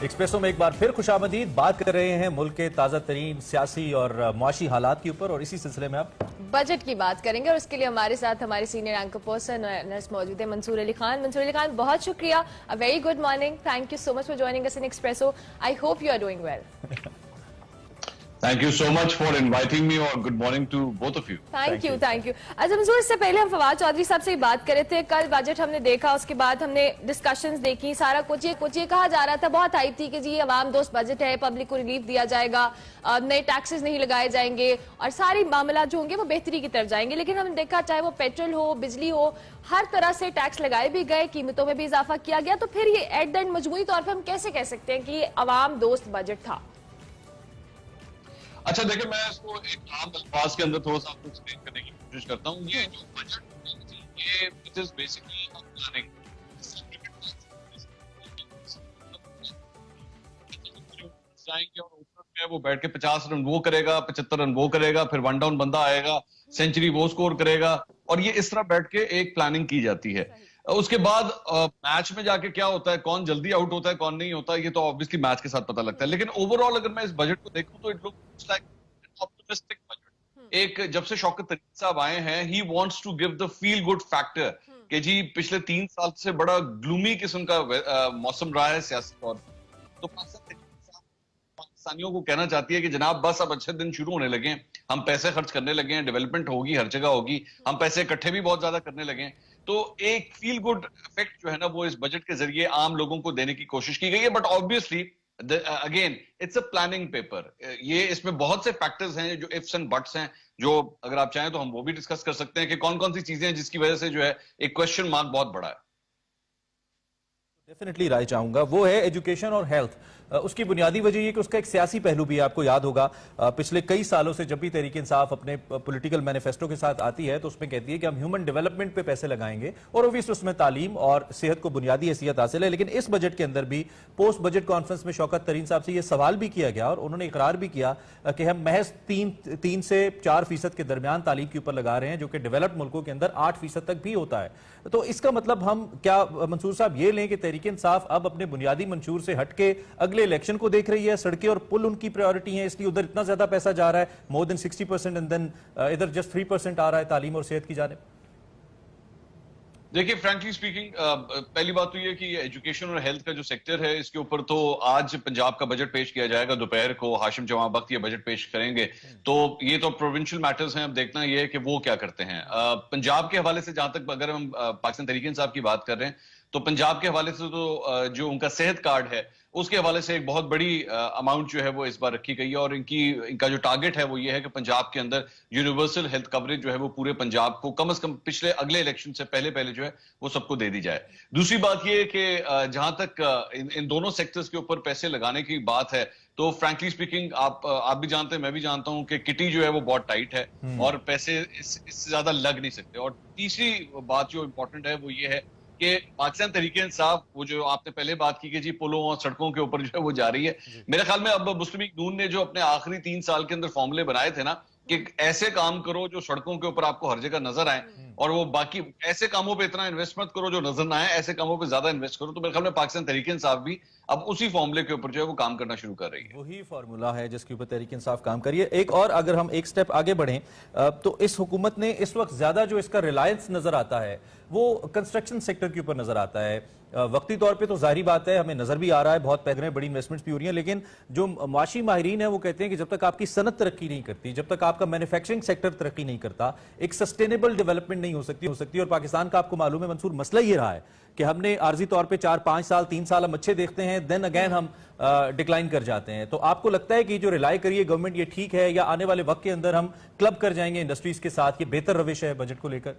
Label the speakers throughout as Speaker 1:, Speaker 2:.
Speaker 1: Espresso में एक बार फिर खुशामदीद। बात कर रहे हैं मुल्क के ताज़ा तरीन सियासी और मुआशी हालात के ऊपर, और इसी सिलसिले में आप
Speaker 2: बजट की बात करेंगे और उसके लिए हमारे साथ हमारे सीनियर एंकर पर्सन नर्स मौजूद है मंसूर अली खान। मंसूर अली खान, बहुत शुक्रिया। A very good morning, thank you so much for joining us in Expresso. I hope you are doing well.
Speaker 3: Thank you so much for inviting me, or good morning to both of you.
Speaker 2: Thank you. अच्छा मंसूर, इससे पहले हम फवाद चौधरी साहब से बात कर रहे थे। कल बजट हमने देखा, उसके बाद हमने डिस्कशंस देखी, सारा कुछ ये कहा जा रहा था, बहुत हाइप थी कि जी अवाम दोस्त बजट है, पब्लिक को रिलीफ दिया जाएगा, नए टैक्सेस नहीं लगाए जाएंगे और सारी मामला जो होंगे वो बेहतरी की तरफ जाएंगे। लेकिन हमने देखा चाहे वो पेट्रोल हो, बिजली हो, हर तरह से टैक्स लगाए भी गए, कीमतों में भी इजाफा किया गया। तो फिर ये एट द एंड मजमूई तौर पर हम कैसे कह सकते हैं कि ये अवाम दोस्त बजट था?
Speaker 3: अच्छा देखिए, मैं इसको एक आम अल्फाज के अंदर थोड़ा सा आपको एक्सप्लेन करने की कोशिश करता हूँ। ये जो बजट ये इट इज बेसिकली प्लानिंग। जाएंगे और ऊपर वो बैठ के 50 रन वो करेगा, 75 रन वो करेगा, फिर वन डाउन बंदा आएगा, सेंचुरी वो स्कोर करेगा, और ये इस तरह बैठ के एक प्लानिंग की जाती है। उसके बाद मैच में जाके क्या होता है, कौन जल्दी आउट होता है, कौन नहीं होता है, ये तो ऑब्वियसली मैच के साथ पता लगता है। लेकिन ओवरऑल अगर मैं इस बजट को देखूं तो it looks like optimistic budget. एक जब से शौकत तरीन साहब आए हैं, he wants to give the feel good factor कि जी पिछले 3 साल से बड़ा ग्लूमी किस्म का मौसम रहा है सियासी तौर पर। तो पाकिस्तानियों को कहना चाहती है कि जनाब बस अब अच्छे दिन शुरू होने लगे, हम पैसे खर्च करने लगे हैं, डेवलपमेंट होगी, हर जगह होगी, हम पैसे इकट्ठे भी बहुत ज्यादा करने लगे हैं। तो एक फील गुड इफेक्ट जो है ना वो इस बजट के जरिए आम लोगों को देने की कोशिश की गई है। But obviously again it's a planning paper. ये इसमें बहुत से फैक्टर्स हैं जो इफ्स एंड बट्स हैं, जो अगर आप चाहें तो हम वो भी डिस्कस कर सकते हैं कि कौन कौन सी चीजें हैं जिसकी वजह से जो है एक क्वेश्चन मार्क बहुत बड़ा है।
Speaker 1: डेफिनेटली राय चाहूंगा, वो है एजुकेशन और हेल्थ। उसकी बुनियादी वजह ये कि उसका एक सियासी पहलू भी है। आपको याद होगा पिछले कई सालों से जब भी तहरीक इंसाफ अपने पॉलिटिकल मैनिफेस्टो के साथ आती है तो उसमें कहती है कि हम ह्यूमन डेवलपमेंट पे पैसे लगाएंगे, और ऑब्वियसली उसमें तालीम और सेहत को बुनियादी हैसियत हासिल है। लेकिन इस बजट के अंदर भी पोस्ट बजट कॉन्फ्रेंस में शौकत तरीन साहब से यह सवाल भी किया गया और उन्होंने इकरार भी किया कि हम महज 3 से 4% के दरमियान तालीम के ऊपर लगा रहे हैं, जो कि डेवलप्ड मुल्कों के अंदर 8% तक भी होता है। तो इसका मतलब हम क्या मंसूर साहब ये लें कि तहरीक इंसाफ अब अपने बुनियादी मंशूर से हटके अगले इलेक्शन को देख रही है, सड़कें और पुल उनकी प्रायोरिटी है, इसलिए उधर इतना ज्यादा पैसा जा रहा है, मोर देन 60%, एंड देन इधर जस्ट 3% आ रहा है तालीम और सेहत की जानिब?
Speaker 3: देखिए फ्रैंकली स्पीकिंग, पहली बात तो ये कि एजुकेशन और हेल्थ का जो सेक्टर है इसके ऊपर तो आज पंजाब का बजट पेश किया जाएगा, दोपहर को हाशिम जमां बख्त ये बजट पेश करेंगे। तो ये तो प्रोविंशियल मैटर्स हैं, अब देखना ये है कि वो क्या करते हैं। पंजाब के हवाले से जहां तक अगर हम पाकिस्तान तहरीक इंसाफ की बात कर रहे हैं तो पंजाब के हवाले से तो जो उनका सेहत कार्ड है उसके हवाले से एक बहुत बड़ी अमाउंट जो है वो इस बार रखी गई है, और इनका जो टारगेट है वो ये है कि पंजाब के अंदर यूनिवर्सल हेल्थ कवरेज जो है वो पूरे पंजाब को कम से कम पिछले अगले इलेक्शन से पहले जो है वो सबको दे दी जाए। दूसरी बात ये है कि जहां तक इन दोनों सेक्टर्स के ऊपर पैसे लगाने की बात है तो फ्रैंकली स्पीकिंग आप भी जानते हैं, मैं भी जानता हूं कि किटी जो है वो बहुत टाइट है और पैसे इससे ज्यादा लग नहीं सकते। और तीसरी बात जो इंपॉर्टेंट है वो ये है कि पाकिस्तान तहरीक इंसाफ, वो जो आपने पहले बात की कि जी पुलों और सड़कों के ऊपर जो है वो जा रही है, मेरे ख्याल में अब मुस्लिम लीग नून ने जो अपने आखिरी 3 साल के अंदर फॉर्मूले बनाए थे ना कि ऐसे काम करो जो सड़कों के ऊपर आपको हर जगह नजर आए, और वो बाकी ऐसे कामों पे इतना इन्वेस्ट मत करो जो नजर ना आए, ऐसे कामों पे ज्यादा इन्वेस्ट करो। तो मेरे ख्याल में पाकिस्तान तहरीक इंसाफ भी अब उसी फॉर्मूले के ऊपर जो है वो काम करना शुरू कर रही है।
Speaker 1: वही फॉर्मूला है जिसके ऊपर तहरीक इंसाफ काम करिए। एक और अगर हम एक स्टेप आगे बढ़ें तो इस हुकूमत ने इस वक्त ज्यादा जो इसका रिलायंस नजर आता है वो कंस्ट्रक्शन सेक्टर के ऊपर नजर आता है। वक्ती तौर पे तो जाहिर बात है, हमें नजर भी आ रहा है, बहुत पैसे बड़ी इन्वेस्टमेंट्स भी हो रही हैं, लेकिन जो माशी माहिरीन है वो कहते हैं कि जब तक आपकी सनत तरक्की नहीं करती, जब तक आपका मैन्युफैक्चरिंग सेक्टर तरक्की नहीं करता, एक सस्टेनेबल डेवलपमेंट नहीं हो सकती। और पाकिस्तान का आपको मालूम है मंसूर, मसला ये रहा है कि हमने आर्जी तौर पे 4-5 साल 3 साल हम अच्छे देखते हैं, देन अगेन हम डिक्लाइन कर जाते हैं। तो आपको लगता है कि जो रिलाई करिए गवर्नमेंट ये ठीक है, या आने वाले वक्त के अंदर हम क्लब कर जाएंगे इंडस्ट्रीज के साथ? ये बेहतर रविश है बजट को लेकर?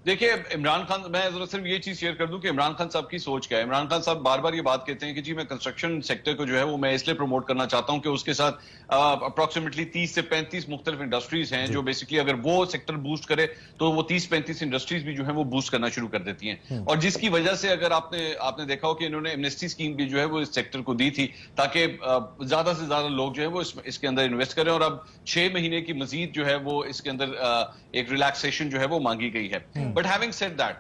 Speaker 3: देखिए इमरान खान, मैं सिर्फ ये चीज शेयर कर दूं कि इमरान खान साहब की सोच क्या है। इमरान खान साहब बार बार ये बात कहते हैं कि जी मैं कंस्ट्रक्शन सेक्टर को जो है वो मैं इसलिए प्रमोट करना चाहता हूं कि उसके साथ अप्रोक्सीमेटली 30 से 35 मुख्तलिफ इंडस्ट्रीज हैं जो बेसिकली अगर वो सेक्टर बूस्ट करे तो वो 30-35 इंडस्ट्रीज भी जो है वो बूस्ट करना शुरू कर देती हैं। और जिसकी वजह से अगर आपने देखा हो कि इन्होंने एमनेस्टी स्कीम भी जो है वो इस सेक्टर को दी थी ताकि ज्यादा से ज्यादा लोग जो है वो इसके अंदर इन्वेस्ट करें, और अब 6 महीने की मजीद जो है वो इसके अंदर एक रिलैक्सेशन जो है वो मांगी गई है। बट हैविंग सेड दैट,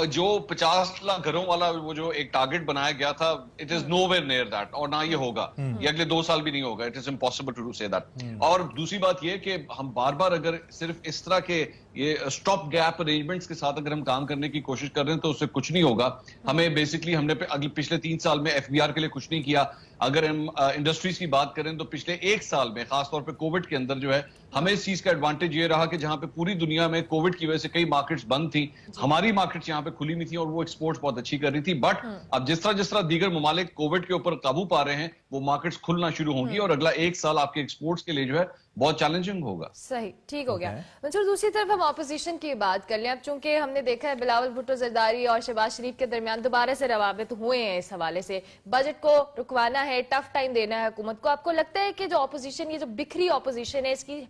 Speaker 3: जो 50 लाख घरों वाला वो जो एक टारगेट बनाया गया था, it is nowhere near that, और ना ये होगा, ये अगले 2 साल भी नहीं होगा. It is impossible to say that. और दूसरी बात ये कि हम बार बार अगर सिर्फ इस तरह के ये स्टॉप गैप अरेंजमेंट्स के साथ अगर हम काम करने की कोशिश कर रहे हैं तो उससे कुछ नहीं होगा. हमें बेसिकली हमने अगले पिछले 3 साल में एफबीआर के लिए कुछ नहीं किया. अगर हम इंडस्ट्रीज की बात करें तो पिछले 1 साल में खासतौर पे कोविड के अंदर जो है, हमें इस चीज का एडवांटेज ये रहा कि जहां पे पूरी दुनिया में कोविड की वजह से कई मार्केट्स बंद थी, हमारी मार्केट्स यहाँ पे खुली हुई थी और वो एक्सपोर्ट्स बहुत अच्छी कर रही थी. बट अब जिस तरह दीगर ममालिक कोविड के ऊपर काबू पा रहे हैं, वो मार्केट्स खुलना शुरू होंगी और अगला 1 साल आपके एक्सपोर्ट्स के लिए जो है बहुत चैलेंजिंग होगा.
Speaker 2: सही, ठीक हो गया. मंसूर, दूसरी तरफ हम ऑपोजिशन की बात कर लें. अब चूंकि हमने देखा है बिलावल भुट्टो जरदारी और शहबाज शरीफ के दरमियान दोबारा से रवाबित हुए हैं इस हवाले से, बजट को रुकवाना है, टफ टाइम देना है हुकूमत को. आपको लगता है कि जो ऑपोजिशन, ये जो बिखरी ऑपोजिशन है, इसकी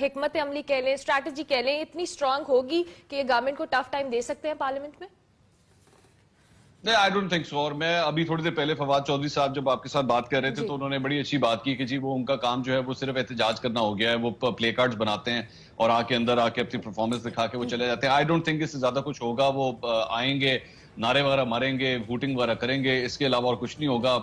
Speaker 2: हिकमत अमली कह लें, स्ट्रैटेजी कह लें, इतनी स्ट्रांग होगी कि ये गवर्नमेंट को टफ टाइम दे सकते हैं पार्लियामेंट में?
Speaker 3: नहीं, आई डोंट थिंक सो. और मैं अभी थोड़ी देर पहले फवाद चौधरी साहब जब आपके साथ बात कर रहे थे तो उन्होंने बड़ी अच्छी बात की कि जी वो उनका काम जो है वो सिर्फ एहतजाज करना हो गया है. वो प्ले कार्ड्स बनाते हैं और अंदर आके अपनी परफॉर्मेंस दिखा के वो चले जाते हैं. आई डोंट थिंक इससे ज्यादा कुछ होगा. वो आएंगे, नारे वगैरह मारेंगे, वोटिंग वगैरह करेंगे, इसके अलावा और कुछ नहीं होगा.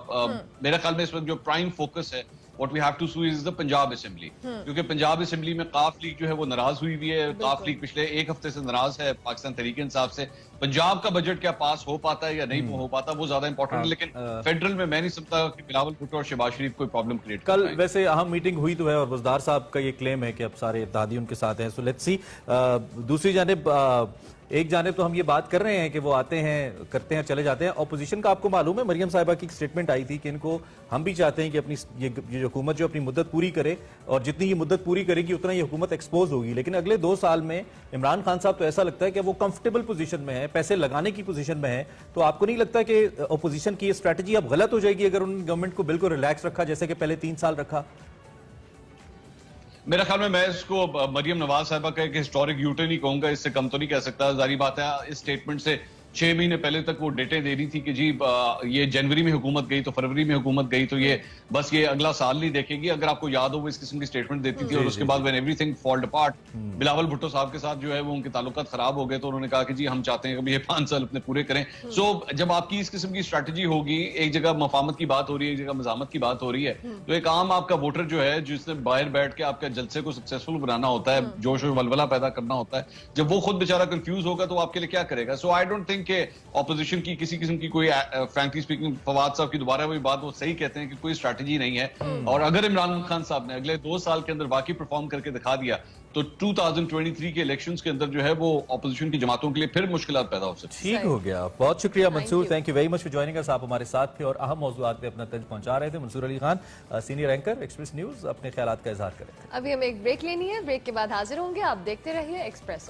Speaker 3: मेरा ख्याल में इस वक्त जो प्राइम फोकस है, what we have to see is the Punjab assembly, क्योंकि पंजाब असेंबली में काफ लीग जो है वो नाराज हुई हुई है. काफ लीग पिछले 1 हफ्ते से नाराज है पाकिस्तान तहरीक-ए-इंसाफ से. पंजाब का बजट क्या पास हो पाता है या नहीं हो पाता वो ज्यादा इंपॉर्टेंट है, लेकिन फेडरल में मैं नहीं समझता कि बिलावल भुट्टो और शहबाज शरीफ कोई प्रॉब्लम क्रिएट
Speaker 1: कल वैसे अहम मीटिंग हुई तो है और वज़दार साहब का ये क्लेम है कि अब सारे इत्तेहादी उनके साथ हैं. So let's see. दूसरी जानिब एक जानिब तो हम ये बात कर रहे हैं कि वो आते हैं, करते हैं, चले जाते हैं. ऑपोजिशन का आपको मालूम है, मरियम साहिबा की एक स्टेटमेंट आई थी कि इनको हम भी चाहते हैं कि अपनी ये हुकूमत जो अपनी मुद्दत पूरी करे और जितनी ये मुद्दत पूरी करेगी उतना ये हुकूमत एक्सपोज होगी. लेकिन अगले 2 साल में इमरान खान साहब तो ऐसा लगता है कि वो कंफर्टेबल पोजीशन में है, पैसे लगाने की पोजीशन में है. तो आपको नहीं लगता कि ऑपोजिशन की ये स्ट्रैटेजी अब गलत हो जाएगी अगर उन गवर्नमेंट को बिल्कुल रिलैक्स रखा जैसे कि पहले 3 साल रखा?
Speaker 3: मेरा ख्याल में मैं इसको मरियम नवाज साहिबा का एक हिस्टोरिक यूटर्न ही कहूंगा, इससे कम तो नहीं कह सकता. जारी बात है इस स्टेटमेंट से 6 महीने पहले तक वो डेटें दे रही थी कि जी ये जनवरी में हुकूमत गई तो फरवरी में हुकूमत गई तो ये बस ये अगला साल नहीं देखेगी. अगर आपको याद हो वो इस किस्म की स्टेटमेंट देती थी और उसके बाद when everything fold apart, Bilawal Bhutto साहब के साथ जो है वो उनके ताल्लुकात खराब हो गए तो उन्होंने कहा कि जी हम चाहते हैं कि ये 5 साल अपने पूरे करें. सो जब आपकी इस किस्म की स्ट्रैटेजी होगी, एक जगह मफामत की बात हो रही है, एक जगह मजामत की बात हो रही है, तो एक आम आपका वोटर जो है जिसने बाहर बैठ के आपके जलसे को सक्सेसफुल बनाना होता है, जोश और वलवला पैदा करना होता है, जब वो खुद बेचारा कंफ्यूज होगा तो आपके लिए क्या करेगा? सो आई डोंट थिंक ऑपोजिशन की किसी किस्म की कोई, फ्रैंकली स्पीकिंग फवाद साहब की दोबारा वही बात, वो सही कहते हैं कि कोई स्ट्रैटेजी नहीं है. और अगर इमरान खान साहब ने अगले 2 साल के अंदर वाकई परफॉर्म करके दिखा दिया तो 2023 के इलेक्शंस के अंदर जो है वो ऑपोजिशन की जमातों के लिए फिर मुश्किलात पैदा हो सकती है.
Speaker 1: ठीक हो गया. बहुत शुक्रिया Mansoor, thank you very much for joining us. आप हमारे साथ थे और अहम मौजूआत पे अपना तर्ज पहुंचा रहे थे. Mansoor Ali Khan, senior anchor, Express News, अपने ख्यालात का इजहार करें.
Speaker 2: अभी हमें एक ब्रेक लेनी है, ब्रेक के बाद हाजिर होंगे. आप देखते रहिए एक्सप्रेसो.